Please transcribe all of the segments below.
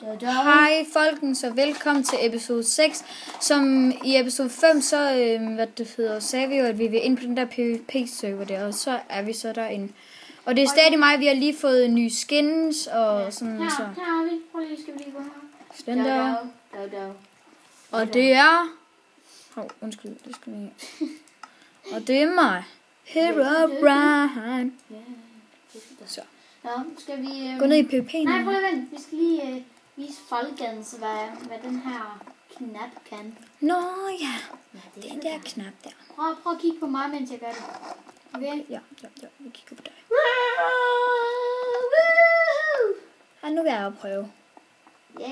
Hej folkens, og velkommen til episode 6. Som i episode 5, så sagde vi jo, at vi vil ind på den der PvP-server der, og så er vi så derinde. Og det er stadig mig, vi har lige fået nye skins og sådan her, så. Her har vi. Prøv lige, skal vi lige gå her. Den der. Dog. Og det er... undskyld, det skal lige... Og det er mig. Herobrine. Så. Nå, skal vi... Gå ned i PvP nu. Nej, prøv lige vent. Vi skal lige vise folkens, hvad den her knap kan. Nå ja, den der knap der. Prøv at kigge på mig, mens jeg gør det. Okay? Ja, vi kigger på dig. Ja, nu vil jeg jo prøve. Ja.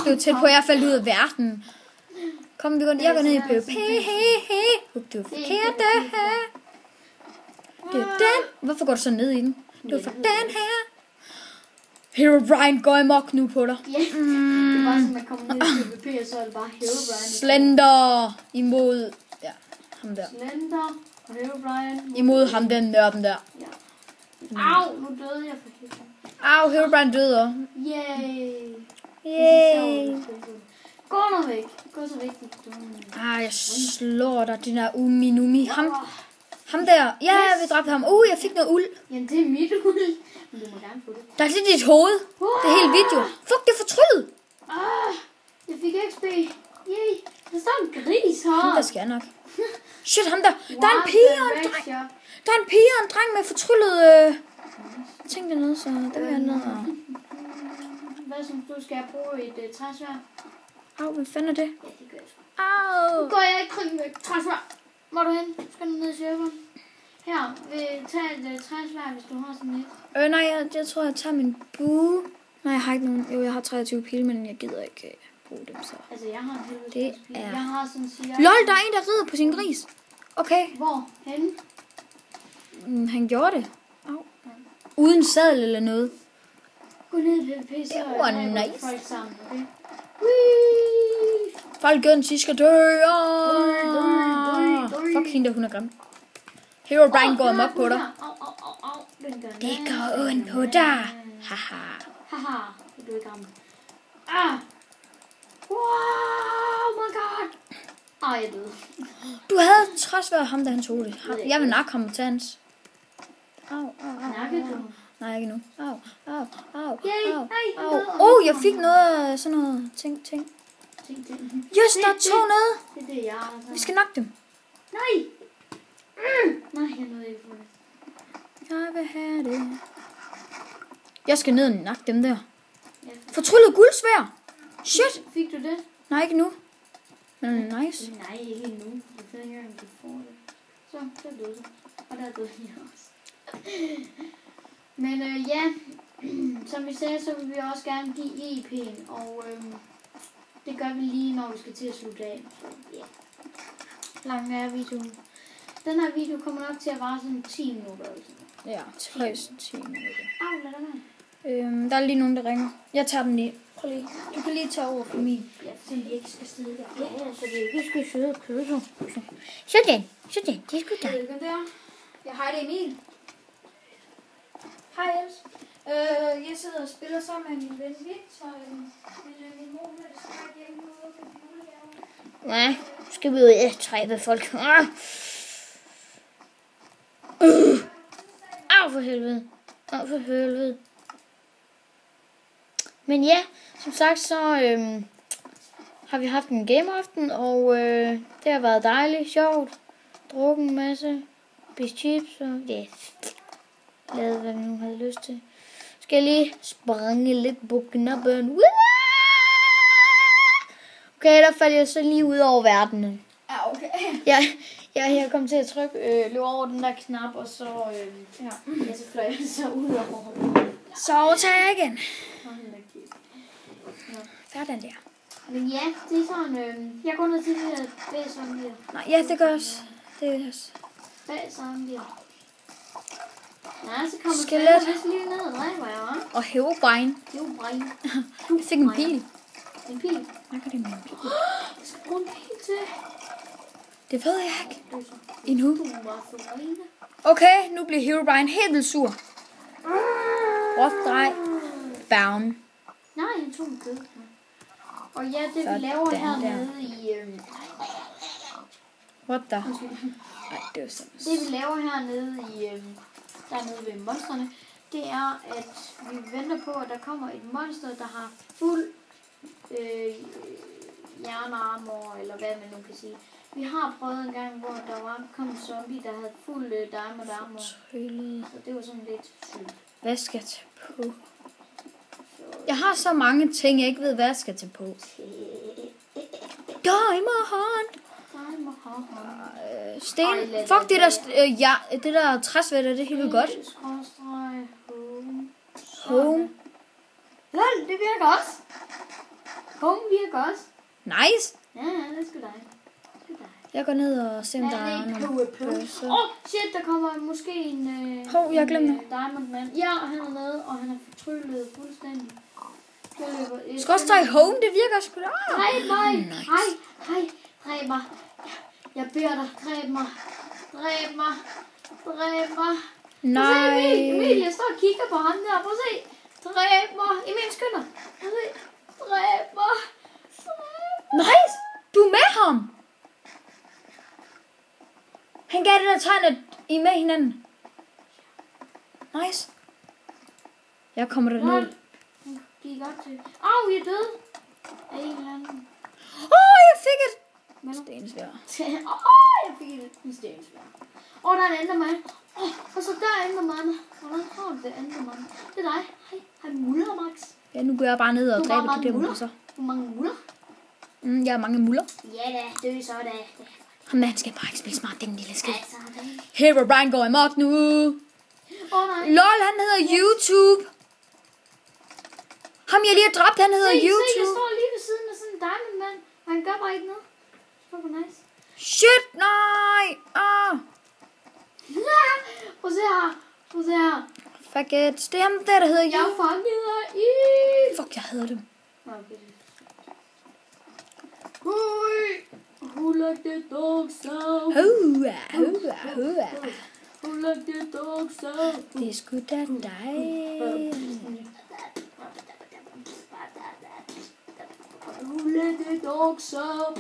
Det er tæt på, at jeg faldt ud af verden. Kom, jeg går ned i PvP. Det er forkert, det her. Det er den. Hvorfor går du så ned i den? Det er for den her. Herobrine går amok nu på dig. Ja, det var sådan, at komme ned i PvP, og så er det bare Herobrine. Slender imod... Ja, ham der. Slender og Herobrine. Imod ham den nørden der. Ja. Au, nu døde jeg for helvede. Au, Herobrine døde også. Yay. Gå nu væk. Gå så væk. Jeg slår dig, din der Uminumi. Ham der. Ja, vi dræbte ham. Jeg fik noget uld. Jamen, det er mit uld. Men du må gerne få det. Der er lidt i dit hoved. Det er helt video. Fuck, det er fortryllet. Jeg fik XP. Yay. Der står en gris her. Ham der skal jeg nok. Shit, ham der. Der er en pige og en dreng. Der er en pige og en dreng med fortryllet ting dernede, så det vil jeg ned og... Hvad som du skal bruge et træsværd? Hvad fanden er det? Ja, det gør jeg sgu. Nu går jeg ikke med træsværd. Hvor er du hen? Skal du ned i serveren? Her, tag et træsværd, hvis du har sådan et. Nej, jeg tror, jeg tager min bue. Nej, jeg har ikke nogen. Jo, jeg har 23 pile, men jeg gider ikke bruge dem så. Altså, jeg har en helvede. Det er... Jeg har sådan siger... LOL, der er en, der rider på sin gris. Okay. Hvor? Henne? Han gjorde det. Uden sadel eller noget. Gå ned i PvP, så det var nice. Folk sammen, okay? Folkens, de skal dø. Fuck hende der, hun er grim. Herobrine går amok på dig. Det går ondt på dig. Haha. Du er gammel. Wow, my god. Jeg døde. Du havde trods været ham, da han tog det. Jeg vil nakke ham til hans. Nakke du? Nej, ikke nu. Au. Jeg fik noget sådan noget ting. Yes, der er to nede. Det er det, jeg har. Vi skal nakke dem. Nej, jeg nåede ikke på det. Jeg vil have det. Jeg skal ned og nakke dem der. Fortryllet guldsværd. Shit. Fik du det? Nej, ikke nu. Men nice. Nej, ikke endnu. Jeg ved ikke, om du får det. Så døde du. Og der døde jeg også. Men ja, som vi sagde, så vil vi også gerne give EP'en, og det gør vi lige, når vi skal til at slutte af. Så ja, lang er videoen. Den her video kommer nok til at vare sådan 10 minutter. Altså. Ja, 10 minutter. Lad det være. Der er lige nogen, der ringer. Jeg tager den lige. Prøv lige. Du kan lige tage over for min. Ja, så vi ikke skal sidde der. Ja, så vi ikke skal sidde og købe så. Sådan. Det er sgu da. Jeg har det Emil. Hej, Els. Jeg sidder og spiller sammen med min ven Victor. Min mor vil snakke hjemme ude på julegaven. Nej, skal vi ud og træbe folk. For helvede. Men ja, som sagt, så har vi haft en gameaften, og det har været dejligt, sjovt. Drukket en masse, spist chips, og ja, lavet hvad vi nu havde lyst til. Skal jeg lige springe lidt på knappen. Okay, der faldt jeg så lige ud over verdenen. Okay. Jeg kom til at trykke, løb over den der knap, og så, så fløj jeg så ud over. Så tager jeg igen. Sådan der. Men ja, det er sådan, jeg går ned til det der bag sådan der. Nej, ja, det gør også. Det er også. Bag sådan der. Nej, så kommer skelet vist lige ned og dræber jeg, hva'? Og Herobrine. Jeg fik en pil. En pil? Hvad kan det med en pil? Jeg skal bruge en pil til. Det ved jeg ikke. Endnu. Okay, nu bliver Herobrine helt vildt sur. Groft drej. Bound. Nej, han tog en kød. Og ja, det vi Sådan laver der. hernede i... What the? Ej, det var sådan. Det vi laver hernede i... dernede ved monstrene, det er, at vi venter på, at der kommer et monster, der har fuld hjernearmor, eller hvad man nu kan sige. Vi har prøvet en gang, hvor der kom en zombie, der havde fuld diamond armor. Så det var sådan lidt sygt. Hvad skal jeg tage på? Jeg har så mange ting, jeg ikke ved, hvad jeg skal tage på. Diamond! Sten. Fuck, det der, det der træsvætter, det er helt vildt godt. Home. Lol, det virker også. Home virker også. Nice. Ja, det skal dig. Jeg går ned og ser, om der er noget. Shit, der kommer måske en... Hov, jeg glemte det. Diamond Man. Ja, han er med, og han er fortryllet fuldstændig. Skråstreg home, det virker sgu da. Dræb mig! Nice. Hej, dræb mig. Jeg beder dig, dræb mig. Dræb mig. Dræb mig. Nej. Emil, jeg står og kigger på ham der. Prøv at se. Dræb mig. Emil, skynd dig. Prøv at se. Dræb mig. Nice. Du er med ham. Han gav det der tegn, at I er med hinanden. Nice. Jeg kommer der ned. Han gik op til... Au, jeg er død. Af en eller anden. Jeg fik et. Stensvær. Jeg fik et stensvær. Der er en endermand. Og så der er endermanden. Hvordan har du det endermanden? Det er dig. Hej, muller, Max. Ja, nu går jeg bare ned og dræber de der muller. Hvor mange muller? Jeg har mange muller. Ja da, det er så da. Ham der, han skal bare ikke spille smart, den lille skid. Altså, det. Herobrine går amok nu. Nej. LOL, han hedder YouTube. Ham jeg lige har dræbt, han hedder YouTube. Se, jeg står lige ved siden af sådan en diamond mand. Og han gør bare ikke noget. Hvor nice. Shit, nej. Prøv at se her. Prøv at se her. Fuck it. Det er ham der hedder Jeg YouTube. fangede dig i. Fuck, jeg hader dem. Okay. Who let the dogs out? Who let the dogs out? Det er sgu da dig. Who let the dogs out?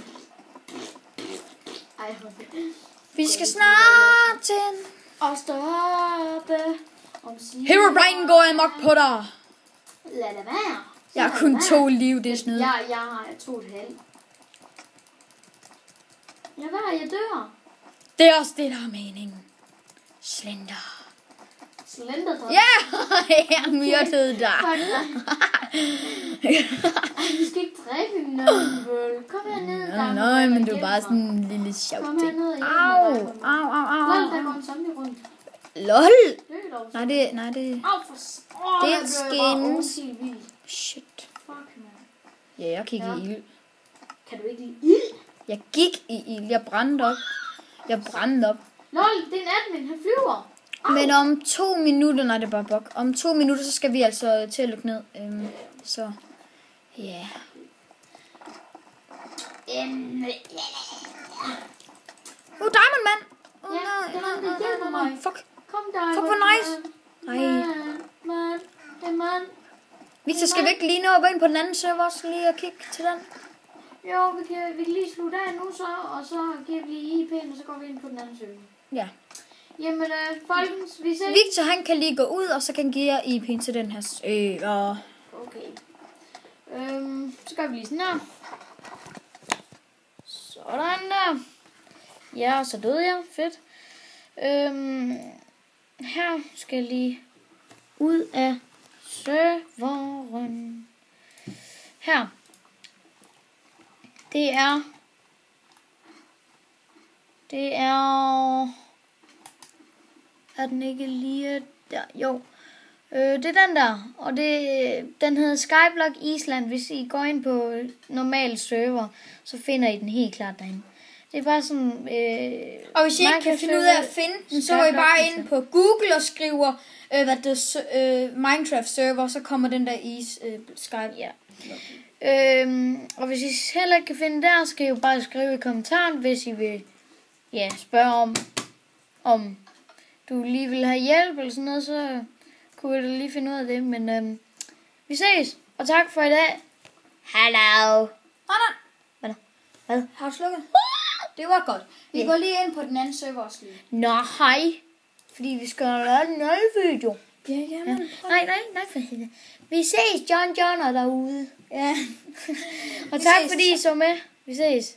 Vi skal snart til en... Og stoppe. Herobrine går amok på dig. Lad det være. Jeg har kun 2 liv, det er snyd. Jeg har 2,5. Ja, hvad er jeg dør? Det er også det, der er meningen. Slender. Slender. Ja, jeg myrdede dig. Vi skal ikke dræbe hinanden, vel? Kom herned. Nej, men du er bare sådan en lille sjov Kom ting. herned. Au. Lol, der går en zombie rundt. LOL. Nej, det... Au, for... Det er skins. skins. Shit. Fuck, man. Ja, jeg gik i ild. Kan du ikke lide ild? Jeg gik i ild. Jeg brændte op. Lol, det er en admin. Han flyver. Au. Men om 2 minutter, nej det er bare bug. Om 2 minutter, så skal vi altså til at lukke ned. Så, ja. Diamond Man! Ja, det er ham, der hjælper mig. Fuck. Kom, Diamond. Fuck, hvor nice. Man. Victor, skal vi ikke lige nå at gå ind på den anden server også lige og kigge til den? Jo, vi kan lige slutte af nu så, og så giver vi lige IP'en, og så går vi ind på den anden server. Ja. Jamen, folkens, vi ses. Victor, han kan lige gå ud, og så kan give jer IP'en til den her server. Okay. Så gør vi lige sådan her. Sådan der. Ja, så døde jeg. Fedt. Her skal jeg lige ud af serveren. Her. Det er... Er den ikke lige der? Jo. Det er den der. Og den hedder Skyblock Island. Hvis I går ind på normal server, så finder I den helt klart derinde. Det er bare sådan... Og hvis I ikke kan finde ud af at finde den, så går I bare ind på Google og skriver Minecraft server, så kommer den der i Skype. Ja. Og hvis I heller ikke kan finde der, så skal I jo bare skrive i kommentaren, hvis I vil spørge om du lige vil have hjælp eller sådan noget, så kunne jeg da lige finde ud af det. Men Vi ses, og tak for i dag. Hallo. Nej. Hvad? Har du slukket? Det var godt. Vi går lige ind på den anden server også lige. Nå, hej. Fordi vi skal lave en ny video. Ja, jamen. Nej, for helvede. Vi ses, John er derude. Ja. Og Vi tak ses. fordi I så med. Vi ses.